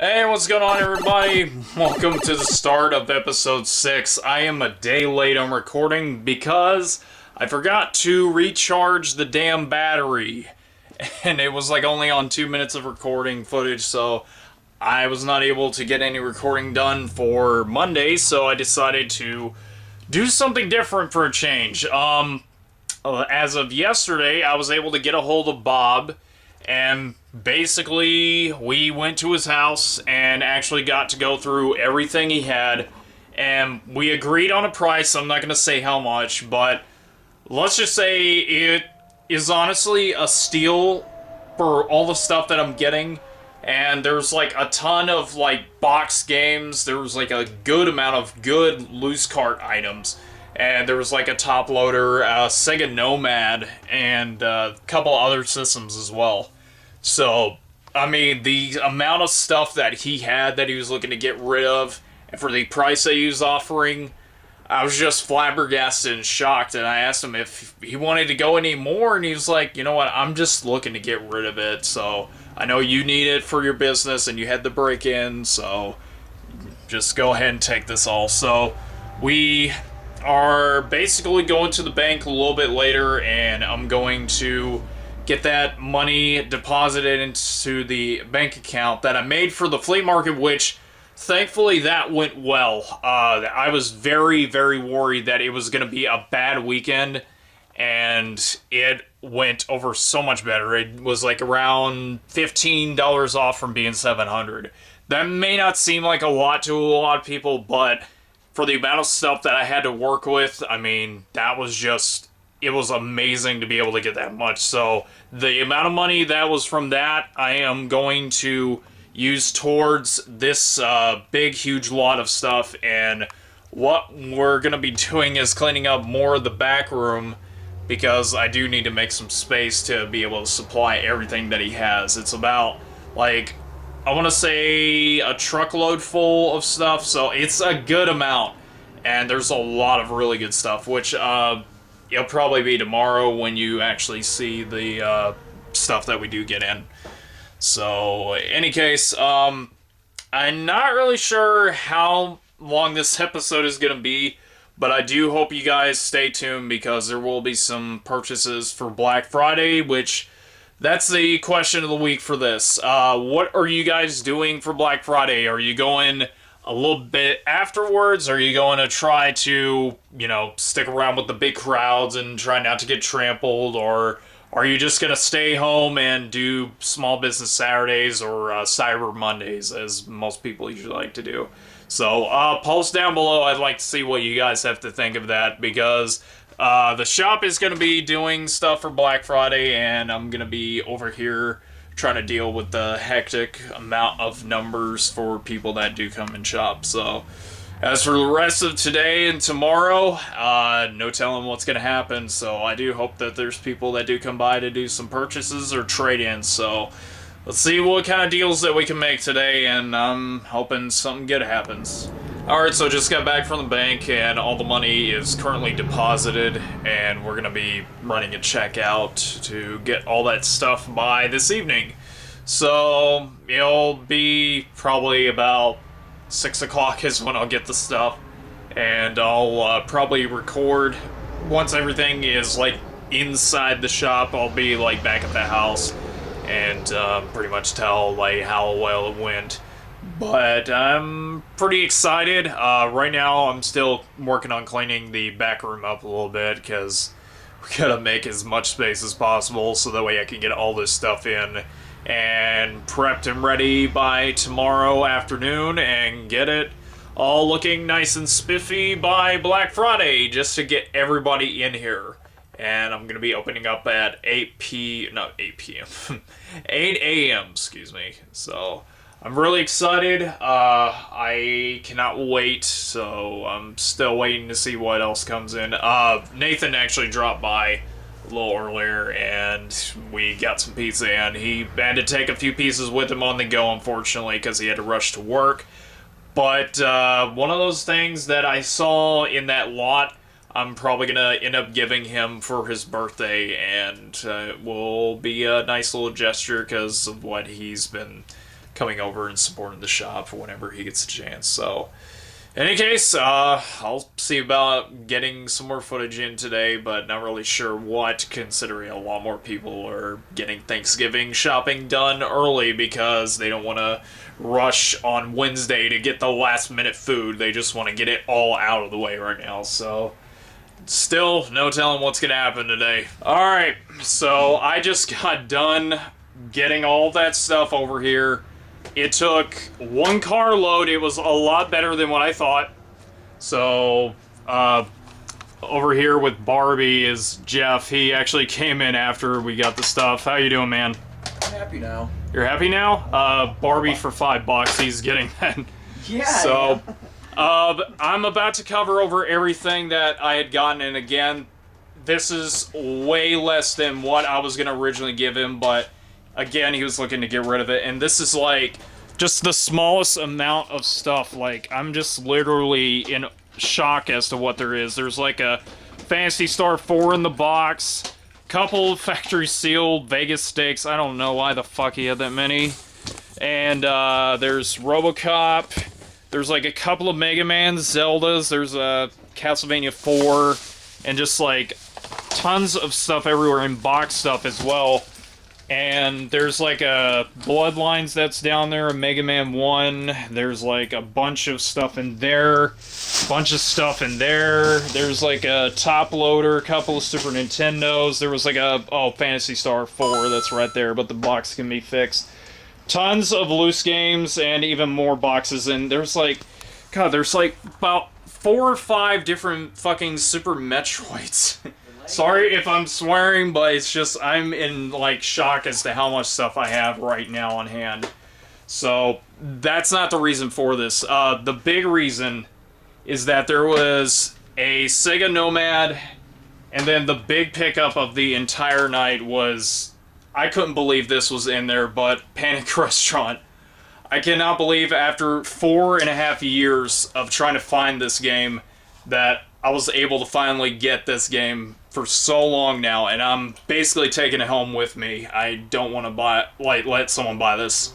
Hey, what's going on, everybody? Welcome to the start of episode 6. I am a day late on recording because I forgot to recharge the damn battery. And it was like only on 2 minutes of recording footage, so I was not able to get any recording done for Monday, so I decided to do something different for a change. As of yesterday, I was able to get a hold of Bob, and basically, we went to his house and actually got to go through everything he had, and we agreed on a price. I'm not going to say how much, but let's just say it is honestly a steal for all the stuff that I'm getting. And there's like a ton of like box games. There was like a good amount of good loose cart items. And there was like a top loader, Sega Nomad, and a couple other systems as well. So, I mean, the amount of stuff that he had that he was looking to get rid of, and for the price that he was offering, I was just flabbergasted and shocked. And I asked him if he wanted to go any more, and he was like, you know what, I'm just looking to get rid of it. So, I know you need it for your business, and you had the break-in, so just go ahead and take this all. So, we are basically going to the bank a little bit later, and I'm going to get that money deposited into the bank account that I made for the flea market, which thankfully that went well. I was very, very worried that it was going to be a bad weekend, and it went over so much better. It was like around $15 off from being $700. That may not seem like a lot to a lot of people, but for the amount of stuff that I had to work with, I mean, that was just, it was amazing to be able to get that much. So the amount of money that was from that, I am going to use towards this big, huge lot of stuff. And what we're going to be doing is cleaning up more of the back room, because I do need to make some space to be able to supply everything that he has. It's about, like, I want to say a truckload full of stuff, so it's a good amount, and there's a lot of really good stuff, which it'll probably be tomorrow when you actually see the stuff that we do get in. So, in any case, I'm not really sure how long this episode is going to be, but I do hope you guys stay tuned, because there will be some purchases for Black Friday, which that's the question of the week for this. What are you guys doing for Black Friday? Are you going a little bit afterwards? Are you going to try to, stick around with the big crowds and try not to get trampled? Or are you just going to stay home and do Small Business Saturdays or Cyber Mondays, as most people usually like to do? So post down below. I'd like to see what you guys have to think of that, because the shop is going to be doing stuff for Black Friday, and I'm going to be over here trying to deal with the hectic amount of numbers for people that do come and shop. So, as for the rest of today and tomorrow, no telling what's going to happen. So, I do hope that there's people that do come by to do some purchases or trade-ins. So, let's see what kind of deals that we can make today, and I'm hoping something good happens. Alright, so just got back from the bank, and all the money is currently deposited, and we're going to be running a check out to get all that stuff by this evening. So, it'll be probably about 6 o'clock is when I'll get the stuff, and I'll probably record once everything is, like, inside the shop. I'll be, like, back at the house, and pretty much tell, like, how well it went. But I'm pretty excited. Right now, I'm still working on cleaning the back room up a little bit, because we gotta make as much space as possible so that way I can get all this stuff in and prepped and ready by tomorrow afternoon and get it all looking nice and spiffy by Black Friday, just to get everybody in here. And I'm gonna be opening up at 8 a.m., excuse me. So I'm really excited. I cannot wait, so I'm still waiting to see what else comes in. Nathan actually dropped by a little earlier, and we got some pizza, and he had to take a few pieces with him on the go, unfortunately, because he had to rush to work. But one of those things that I saw in that lot, I'm probably going to end up giving him for his birthday, and it will be a nice little gesture because of what he's been coming over and supporting the shop whenever he gets a chance. So, in any case, I'll see about getting some more footage in today, but not really sure what, considering a lot more people are getting Thanksgiving shopping done early because they don't want to rush on Wednesday to get the last minute food. They just want to get it all out of the way right now, so still no telling what's gonna happen today. Alright, so I just got done getting all that stuff over here. It took one carload. It was a lot better than what I thought. So, over here with Barbie is Jeff. He actually came in after we got the stuff. How you doing, man? I'm happy now. You're happy now? Barbie for $5. He's getting that. Yeah. So, I'm about to cover over everything that I had gotten, and again, this is way less than what I was gonna originally give him, but again, he was looking to get rid of it, and this is like just the smallest amount of stuff. Like, I'm just literally in shock as to what there is. There's like a Phantasy Star 4 in the box, couple factory sealed Vegas stakes. I don't know why the fuck he had that many. And there's RoboCop. There's like a couple of Mega Man Zeldas. There's a Castlevania 4, and just like tons of stuff everywhere, and box stuff as well. And there's like a Bloodlines that's down there, a Mega Man 1. There's like a bunch of stuff in there, bunch of stuff in there. There's like a top loader, a couple of Super Nintendos. There was like a, Phantasy Star 4 that's right there, but the box can be fixed. Tons of loose games and even more boxes, and there's like, God, there's like about 4 or 5 different fucking Super Metroids. Sorry if I'm swearing, but it's just, I'm in, like, shock as to how much stuff I have right now on hand. So, that's not the reason for this. The big reason is that there was a Sega Nomad, and then the big pickup of the entire night was, I couldn't believe this was in there, but Panic Restaurant. I cannot believe after 4.5 years of trying to find this game that I was able to finally get this game for so long now, and I'm basically taking it home with me. I don't want to let someone buy this.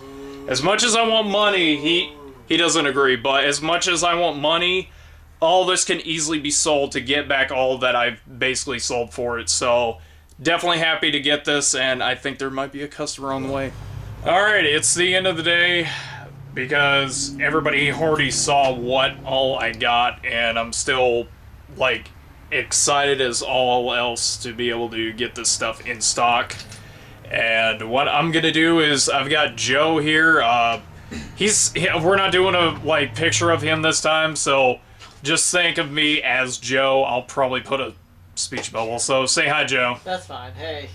As much as I want money, he doesn't agree, but as much as I want money, all this can easily be sold to get back all that I've basically sold for it. So, definitely happy to get this, and I think there might be a customer on the way. Alright, it's the end of the day, because everybody already saw what all I got, and I'm still, like, excited as all else to be able to get this stuff in stock. And what I'm gonna do is, I've got Joe here. We're not doing a picture of him this time, so just think of me as Joe. I'll probably put a speech bubble, so say hi, Joe. That's fine. Hey.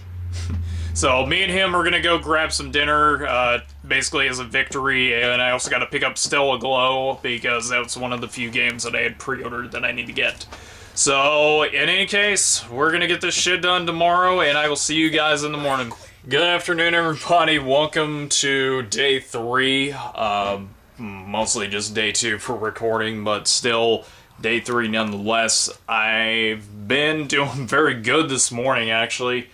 So me and him are gonna go grab some dinner, basically as a victory, and I also got to pick up Still Aglow because that's one of the few games that I had pre-ordered that I need to get. So, in any case, we're gonna get this shit done tomorrow, and I will see you guys in the morning. Good afternoon, everybody. Welcome to day 3. Mostly just day 2 for recording, but still day 3 nonetheless. I've been doing very good this morning, actually.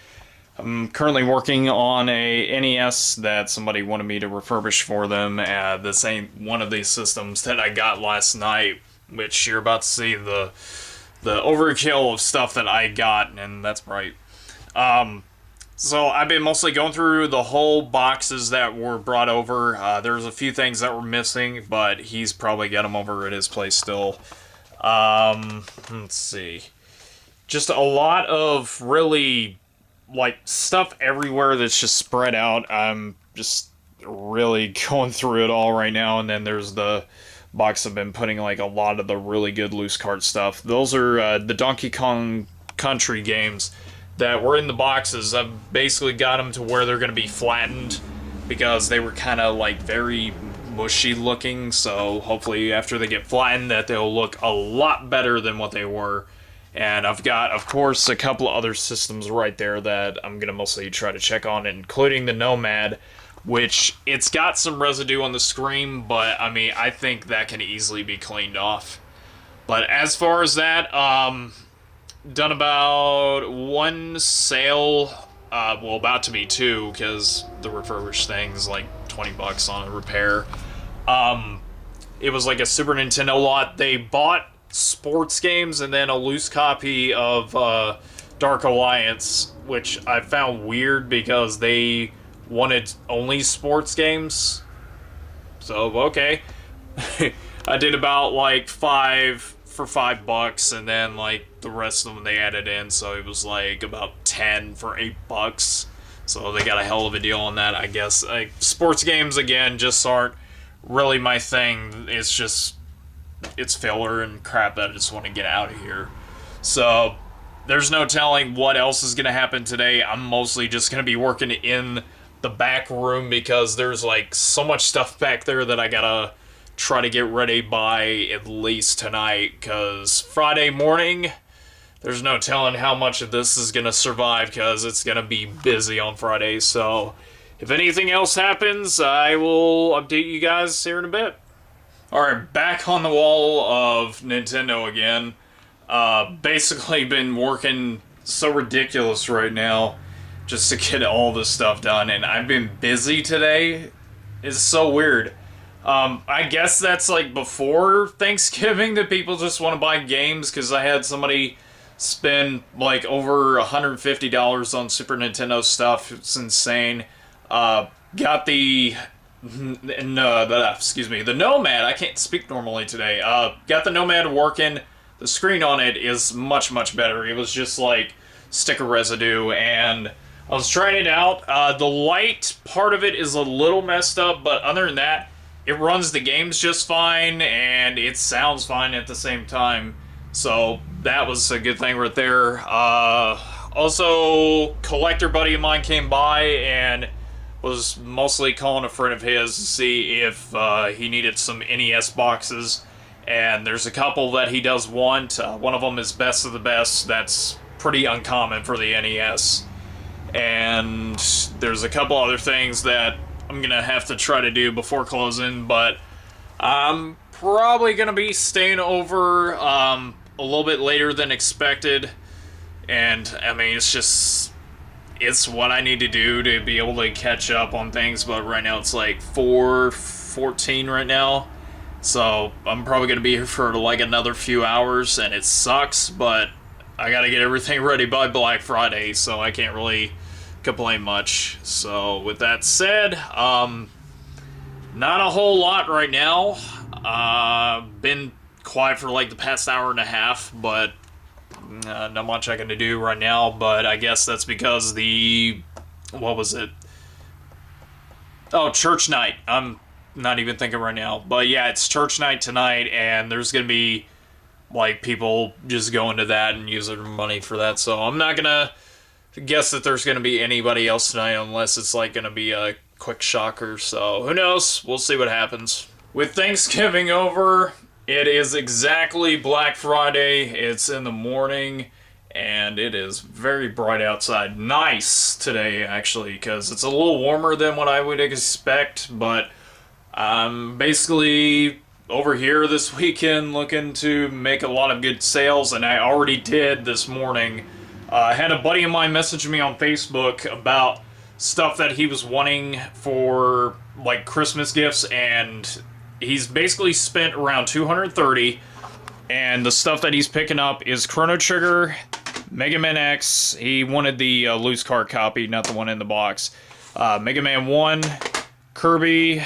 I'm currently working on a NES that somebody wanted me to refurbish for them. This ain't one of these systems that I got last night, which you're about to see the overkill of stuff that I got, and that's right. So I've been mostly going through the whole boxes that were brought over. There's a few things that were missing, but he's probably got them over at his place still. Let's see. Just a lot of really, stuff everywhere that's just spread out. I'm just really going through it all right now, and then there's the box I've been putting, a lot of the really good loose card stuff. Those are, the Donkey Kong Country games that were in the boxes. I've basically got them to where they're going to be flattened because they were kind of, very mushy looking, so hopefully after they get flattened that they'll look a lot better than what they were. And I've got, of course, a couple of other systems right there that I'm going to mostly try to check on, including the Nomad, which it's got some residue on the screen, but, I think that can easily be cleaned off. But as far as that, done about 1 sale, about to be 2, because the refurbished thing's 20 bucks on a repair. It was like a Super Nintendo lot. They bought sports games and then a loose copy of Dark Alliance, which I found weird because they wanted only sports games. So, okay. I did about like 5 for $5, and then like the rest of them they added in, so it was like about 10 for $8. So they got a hell of a deal on that, I guess. Like, sports games, again, just aren't really my thing. It's filler and crap that I just want to get out of here. So there's no telling what else is going to happen today. I'm mostly just going to be working in the back room because there's like so much stuff back there that I gotta try to get ready by at least tonight, because Friday morning, there's no telling how much of this is going to survive, because it's going to be busy on Friday. So if anything else happens, I will update you guys here in a bit. Alright, back on the wall of Nintendo again. Basically been working so ridiculous right now just to get all this stuff done, and I've been busy today. It's so weird. I guess that's like before Thanksgiving that people just want to buy games, because I had somebody spend like over $150 on Super Nintendo stuff. It's insane. Got the the Nomad. I can't speak normally today. Got the Nomad working. The screen on it is much, much better. It was just like sticker residue, and I was trying it out. The light part of it is a little messed up, but other than that, it runs the games just fine, and it sounds fine at the same time. So that was a good thing right there. Also, collector buddy of mine came by and was mostly calling a friend of his to see if he needed some NES boxes. And there's a couple that he does want. One of them is Best of the Best. That's pretty uncommon for the NES. And there's a couple other things that I'm gonna have to try to do before closing, but I'm probably gonna be staying over a little bit later than expected. And I mean, it's what I need to do to be able to catch up on things, but right now it's like 4:14 right now. So I'm probably gonna be here for like another few hours, and it sucks, but I gotta get everything ready by Black Friday, so I can't really complain much. So with that said, not a whole lot right now. Been quiet for like the past hour and a half, but not much I can do right now. But I guess that's because what was it? Oh, church night. I'm not even thinking right now, but yeah, it's church night tonight, and there's gonna be like people just going to that and using their money for that. So I'm not gonna guess that there's gonna be anybody else tonight unless it's like gonna be a quick shocker. So who knows? We'll see what happens. With Thanksgiving over, it is exactly Black Friday. It's in the morning, and it is very bright outside. Nice today, actually, because it's a little warmer than what I would expect, but I'm basically over here this weekend looking to make a lot of good sales, and I already did this morning. I had a buddy of mine message me on Facebook about stuff that he was wanting for like Christmas gifts, and he's basically spent around $230, and the stuff that he's picking up is Chrono Trigger, Mega Man X. He wanted the loose card copy, not the one in the box. Mega Man 1, Kirby,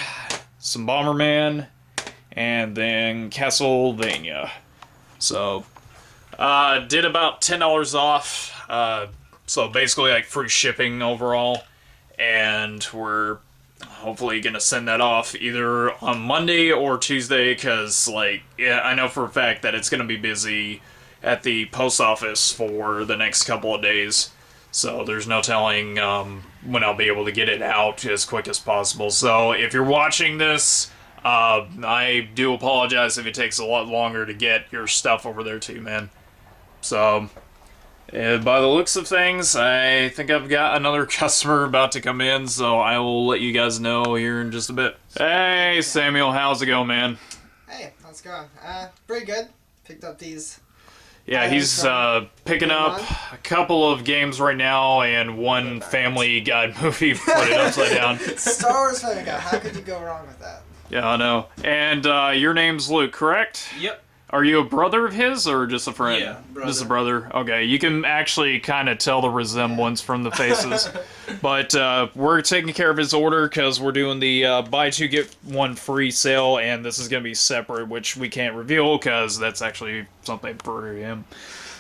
some Bomberman, and then Castlevania. So did about $10 off. So basically like free shipping overall, and we're hopefully gonna send that off either on Monday or Tuesday, because like, yeah, I know for a fact that it's gonna be busy at the post office for the next couple of days. So there's no telling when I'll be able to get it out as quick as possible. So if you're watching this, I do apologize if it takes a lot longer to get your stuff over there too, man. So by the looks of things, I think I've got another customer about to come in, so I will let you guys know here in just a bit. Hey, Samuel, how's it going, man? Hey, how's it going? Pretty good. Picked up these Yeah, he's picking up a couple of games right now, and one Family Guy movie put it upside down. Star Wars Family Guy, how could you go wrong with that? Yeah, I know. And your name's Luke, correct? Yep. Are you a brother of his or just a friend? Yeah, brother. Just a brother. Okay, you can actually kind of tell the resemblance from the faces. But we're taking care of his order because we're doing the buy two get one free sale, and this is going to be separate, which we can't reveal because that's actually something for him.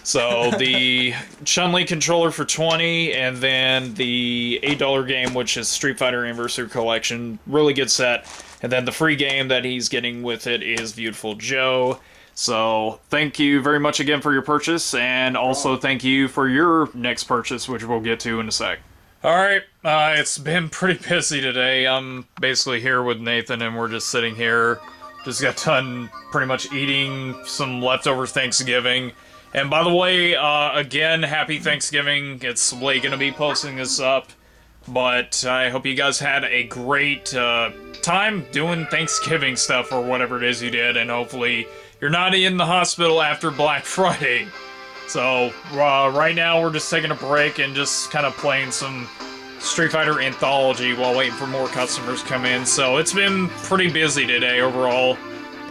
So the Chun-Li controller for $20, and then the $8 game, which is Street Fighter Anniversary Collection, really good set. And then the free game that he's getting with it is Beautiful Joe. So thank you very much again for your purchase, and also thank you for your next purchase, which we'll get to in a sec. Alright, it's been pretty busy today. I'm basically here with Nathan, and we're just sitting here. Just got done pretty much eating some leftover Thanksgiving. And by the way, again, happy Thanksgiving. It's late gonna be posting this up. But I hope you guys had a great time doing Thanksgiving stuff or whatever it is you did, and hopefully you're not in the hospital after Black Friday. So right now we're just taking a break and just kind of playing some Street Fighter Anthology while waiting for more customers to come in. So it's been pretty busy today overall.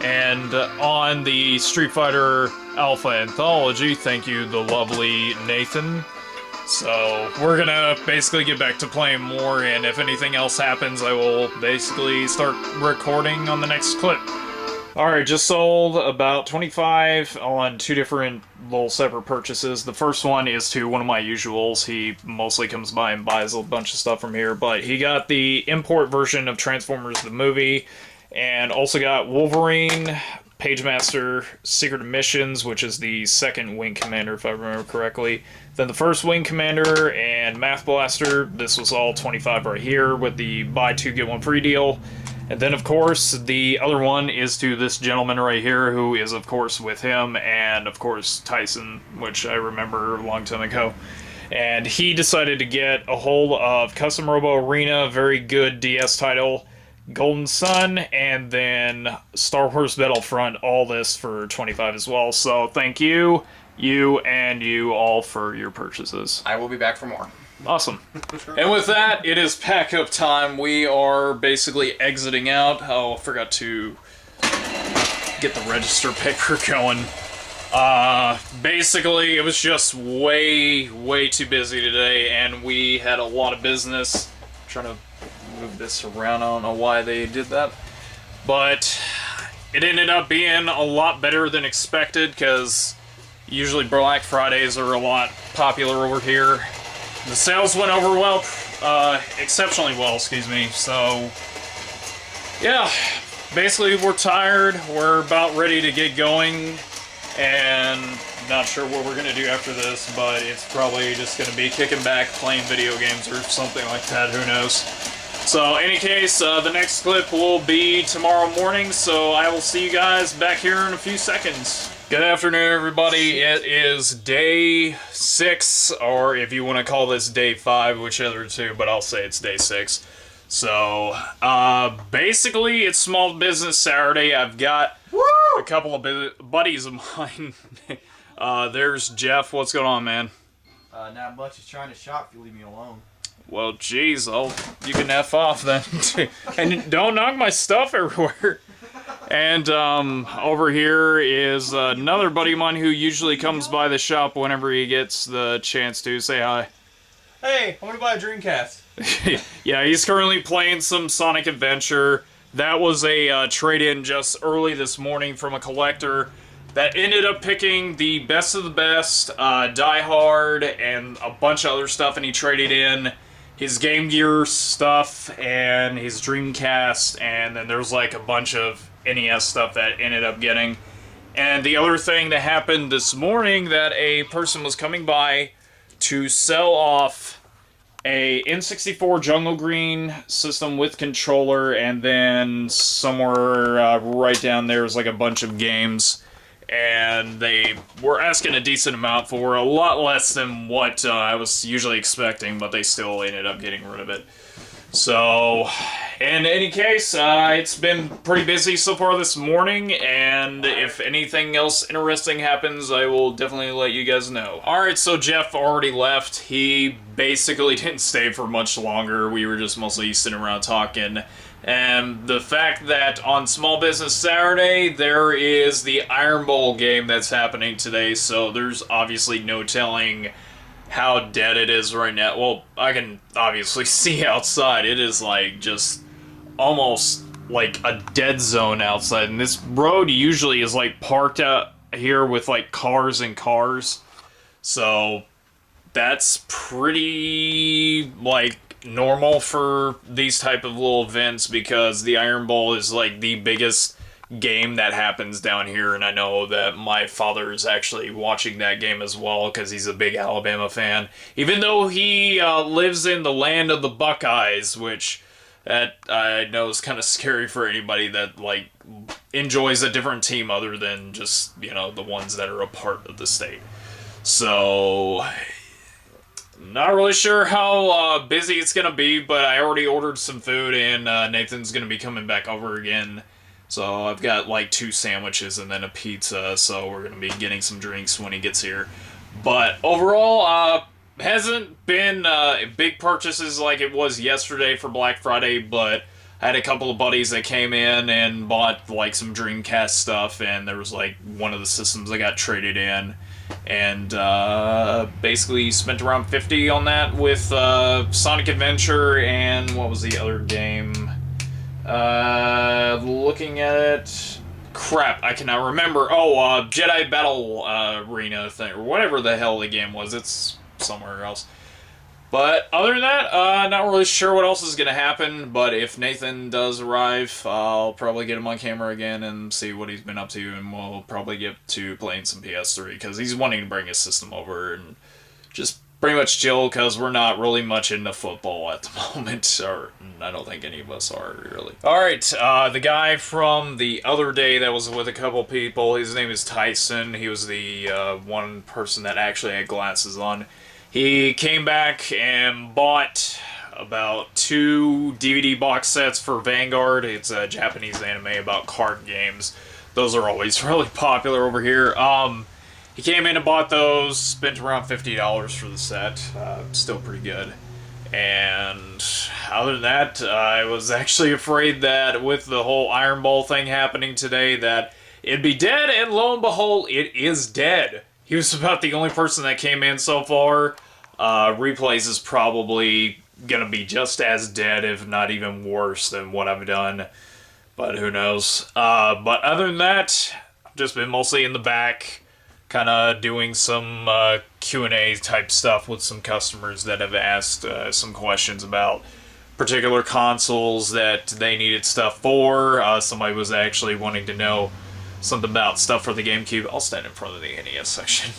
And on the Street Fighter Alpha Anthology, thank you, the lovely Nathan. So we're gonna basically get back to playing more, and if anything else happens, I will basically start recording on the next clip. Alright, just sold about 25 on two different little separate purchases. The first one is to one of my usuals. He mostly comes by and buys a bunch of stuff from here, but he got the import version of Transformers the movie, and also got Wolverine, Pagemaster, Secret Missions, which is the second Wing Commander, if I remember correctly. Then the first Wing Commander and Math Blaster. This was all 25 right here with the buy two get one free deal. And then, of course, the other one is to this gentleman right here, who is, of course, with him, and, of course, Tyson, which I remember a long time ago. And he decided to get a hold of Custom Robo Arena, very good DS title, Golden Sun, and then Star Wars Battlefront, all this for 25 as well. So thank you, and you all for your purchases. I will be back for more. Awesome. And with that, it is pack up time. We are basically exiting out. Oh, I forgot to get the register paper going. Basically, it was just way too busy today, and we had a lot of business. I'm trying to move this around. I don't know why they did that. But it ended up being a lot better than expected, because usually Black Fridays are a lot popular over here. The sales went over well, exceptionally well, excuse me. So, yeah, basically we're tired. We're about ready to get going, and not sure what we're gonna do after this, but it's probably just gonna be kicking back, playing video games or something like that. Who knows? So, in any case, the next clip will be tomorrow morning. So I will see you guys back here in a few seconds. Good afternoon, everybody. It is day 6, or if you want to call this day 5, whichever two, but I'll say it's day 6. So, basically, it's Small Business Saturday. I've got a couple of buddies of mine. There's Jeff. What's going on, man? Not much. Just trying to shop if you leave me alone. Well, geez, you can F off then. And don't knock my stuff everywhere. And over here is another buddy of mine who usually comes by the shop whenever he gets the chance to. Say hi. Hey, I want to buy a Dreamcast. Yeah, he's currently playing some Sonic Adventure. That was a trade-in just early this morning from a collector that ended up picking the best of the best, Die Hard, and a bunch of other stuff, and he traded in his Game Gear stuff and his Dreamcast, and then there's like a bunch of NES stuff that ended up getting. And the other thing that happened this morning, that a person was coming by to sell off a N64 Jungle Green system with controller, and then somewhere right down there is like a bunch of games, and they were asking a decent amount for, a lot less than what I was usually expecting, but they still ended up getting rid of it. So, in any case, it's been pretty busy so far this morning, and if anything else interesting happens, I will definitely let you guys know. Alright, so Jeff already left. He basically didn't stay for much longer. We were just mostly sitting around talking. And the fact that on Small Business Saturday, there is the Iron Bowl game that's happening today, so there's obviously no telling how dead it is right now. Well, I can obviously see outside. It is like just almost like a dead zone outside. And this road usually is like parked out here with like cars and cars. So that's pretty like normal for these type of little events because the Iron Bowl is like the biggest game that happens down here, and I know that my father is actually watching that game as well because he's a big Alabama fan, even though he lives in the land of the Buckeyes, which that I know is kind of scary for anybody that like enjoys a different team other than just, you know, the ones that are a part of the state. So not really sure how busy it's gonna be, but I already ordered some food, and Nathan's gonna be coming back over again. So I've got like 2 sandwiches and then a pizza, so we're going to be getting some drinks when he gets here. But overall, hasn't been big purchases like it was yesterday for Black Friday, but I had a couple of buddies that came in and bought like some Dreamcast stuff, and there was like one of the systems that got traded in. And basically spent around $50 on that with Sonic Adventure and what was the other game? Looking at it, crap, I cannot remember. Oh, Jedi Battle Arena thing, or whatever the hell the game was. It's somewhere else. But other than that, not really sure what else is gonna happen. But if Nathan does arrive, I'll probably get him on camera again and see what he's been up to, and we'll probably get to playing some PS3 because he's wanting to bring his system over and just pretty much chill because we're not really much into football at the moment, or I don't think any of us are really. Alright, the guy from the other day that was with a couple people, his name is Tyson. He was the one person that actually had glasses on. He came back and bought about 2 DVD box sets for Vanguard. It's a Japanese anime about card games. Those are always really popular over here. He came in and bought those, spent around $50 for the set. Still pretty good. And other than that, I was actually afraid that with the whole Iron Bowl thing happening today that it'd be dead, and lo and behold, it is dead. He was about the only person that came in so far. Replays is probably gonna be just as dead, if not even worse than what I've done. But who knows. But other than that, I've just been mostly in the back, kind of doing some Q&A type stuff with some customers that have asked some questions about particular consoles that they needed stuff for. Somebody was actually wanting to know something about stuff for the GameCube. I'll stand in front of the NES section.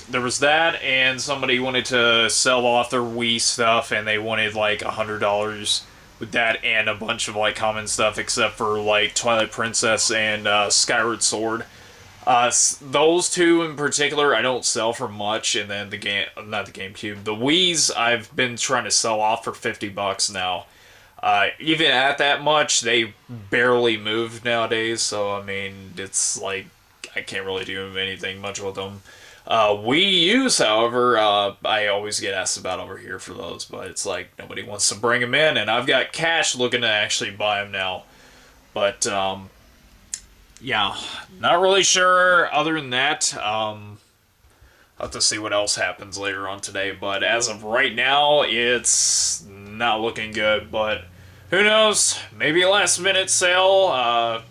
There was that, and somebody wanted to sell off their Wii stuff, and they wanted like $100 with that and a bunch of like common stuff except for like Twilight Princess and Skyward Sword. Those 2 in particular I don't sell for much, and then not the GameCube, the Wii's I've been trying to sell off for $50 now. Even at that much, they barely move nowadays, so I mean, it's like, I can't really do anything much with them. Wii U's, however, I always get asked about over here for those, but it's like, nobody wants to bring them in, and I've got cash looking to actually buy them now. But, yeah, not really sure other than that. I'll have to see what else happens later on today, but as of right now, it's not looking good, but who knows? Maybe a last minute sale.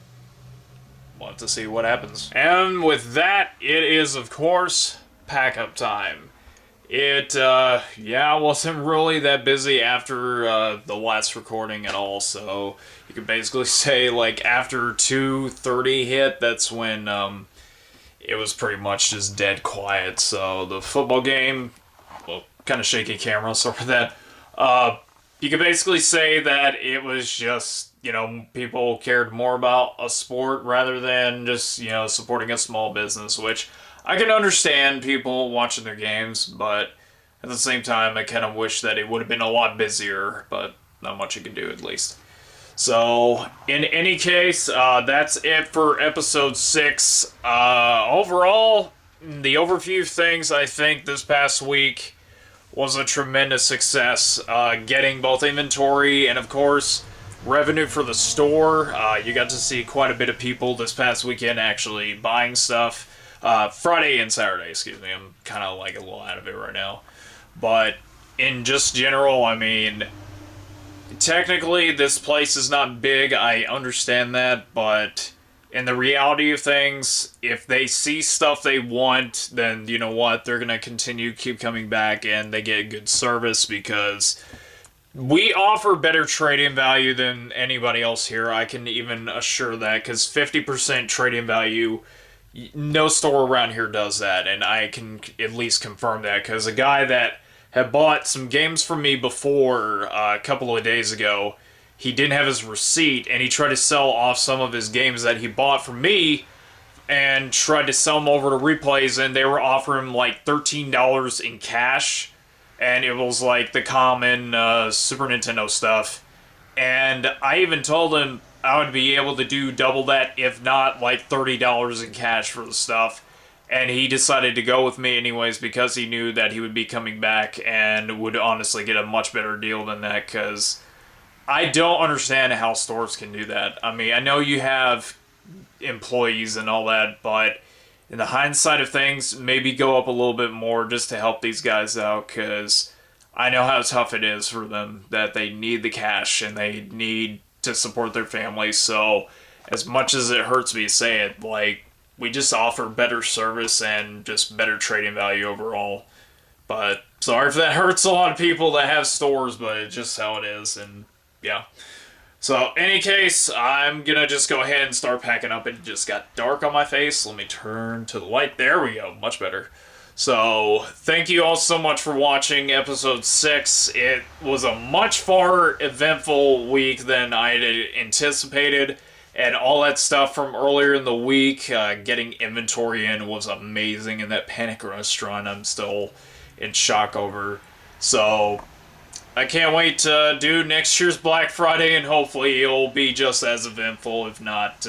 We'll have to see what happens. And with that, it is, of course, pack-up time. It, wasn't really that busy after the last recording at all, so you could basically say, like, after 2:30 hit, that's when it was pretty much just dead quiet. So the football game, well, kind of shaky camera, so for that, you could basically say that it was just, you know, people cared more about a sport rather than just, you know, supporting a small business, which I can understand people watching their games, but At the same time, I kind of wish that it would have been a lot busier, but not much you can do at least. So, in any case, that's it for episode 6. Overall, the overview things, I think this past week was a tremendous success. Getting both inventory and, of course, revenue for the store. You got to see quite a bit of people this past weekend actually buying stuff. Friday and Saturday, excuse me. I'm kind of like a little out of it right now. But in just general, I mean, technically this place is not big. I understand that, but in the reality of things, if they see stuff they want, then you know what? They're going to keep coming back, and they get good service because we offer better trading value than anybody else here. I can even assure that, because 50% trading value, no store around here does that, and I can at least confirm that, because a guy that had bought some games from me before a couple of days ago, he didn't have his receipt, and he tried to sell off some of his games that he bought from me, and tried to sell them over to Replays, and they were offering him like $13 in cash, and it was like the common Super Nintendo stuff. And I even told him I would be able to do double that, if not like $30 in cash for the stuff. And he decided to go with me anyways because he knew that he would be coming back and would honestly get a much better deal than that, because I don't understand how stores can do that. I mean, I know you have employees and all that, but in the hindsight of things, maybe go up a little bit more just to help these guys out, because I know how tough it is for them, that they need the cash and they need to support their families. So as much as it hurts me to say it, like, we just offer better service and just better trading value overall. But sorry if that hurts a lot of people that have stores, but it's just how it is, and yeah. So, any case, I'm gonna just go ahead and start packing up. It just got dark on my face. Let me turn to the light. There we go. Much better. So, thank you all so much for watching episode 6. It was a much far eventful week than I had anticipated. And all that stuff from earlier in the week, getting inventory in was amazing. And that Panic Restaurant, I'm still in shock over. So, I can't wait to do next year's Black Friday, and hopefully it'll be just as eventful, if not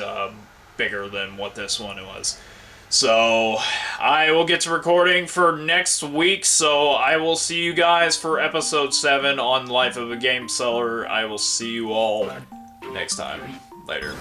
bigger than what this one was. So, I will get to recording for next week, so I will see you guys for episode 7 on Life of a Game Seller. I will see you all next time. Later.